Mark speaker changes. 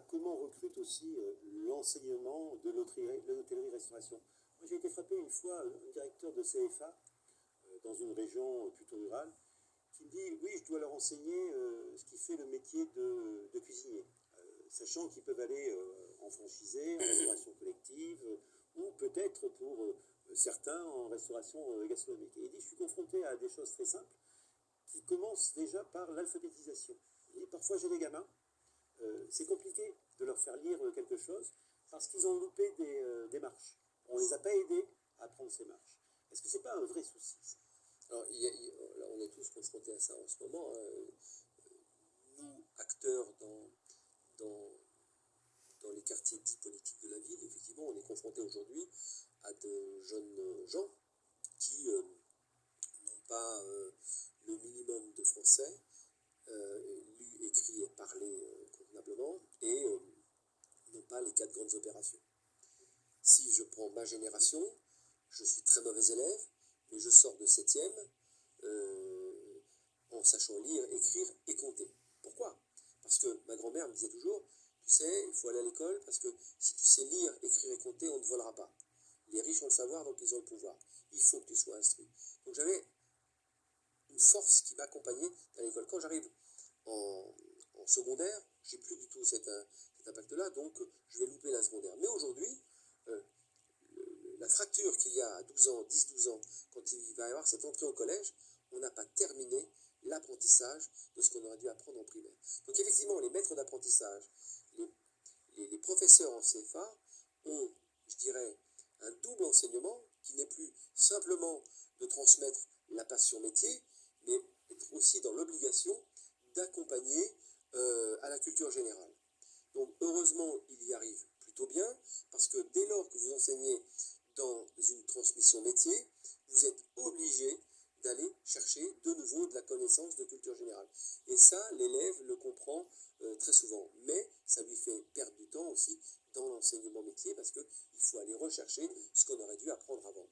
Speaker 1: comment on recrute aussi l'enseignement de l'hôtellerie-restauration. Moi, j'ai été frappé une fois, un directeur de CFA, dans une région plutôt rurale, qui me dit, oui, je dois leur enseigner ce qui fait le métier de cuisinier, sachant qu'ils peuvent aller en franchisé, en restauration collective, ou peut-être pour certains en restauration gastronomique. Et il dit, je suis confronté à des choses très simples, qui commencent déjà par l'alphabétisation. Et parfois, j'ai des gamins, c'est compliqué de leur faire lire quelque chose, parce qu'ils ont loupé des marches. On ne les a pas aidés à apprendre ces marches. Est-ce que ce n'est pas un vrai souci, ça?
Speaker 2: Alors, là, on est tous confrontés à ça en ce moment. Nous, acteurs dans les quartiers dits politiques de la ville, effectivement, on est confrontés aujourd'hui à de jeunes gens qui n'ont pas le minimum de français, lu, écrit et parlé convenablement, et n'ont pas les 4 grandes opérations. Si je prends ma génération, je suis très mauvais élève, mais je sors de 7e en sachant lire, écrire et compter. Pourquoi? Parce que ma grand-mère me disait toujours, tu sais, il faut aller à l'école parce que si tu sais lire, écrire et compter, on ne te volera pas. Les riches ont le savoir, donc ils ont le pouvoir. Il faut que tu sois instruit. Donc j'avais une force qui m'accompagnait à l'école. Quand j'arrive en secondaire, j'ai plus du tout cet impact-là, donc je vais louper la secondaire. Mais aujourd'hui, la fracture qu'il y a à 12 ans, 10-12 ans, quand il va y avoir cette entrée au collège, on n'a pas terminé l'apprentissage de ce qu'on aurait dû apprendre en primaire. Donc effectivement, les maîtres d'apprentissage, les professeurs en CFA ont, je dirais, un double enseignement qui n'est plus simplement de transmettre la passion métier, mais être aussi dans l'obligation d'accompagner à la culture générale. Donc heureusement, il y arrive plutôt bien, parce que dès lors que vous enseignez dans une transmission métier, vous êtes obligé d'aller chercher de nouveau de la connaissance de culture générale. Et ça, l'élève le comprend très souvent. Mais ça lui fait perdre du temps aussi dans l'enseignement métier, parce qu'il faut aller rechercher ce qu'on aurait dû apprendre avant.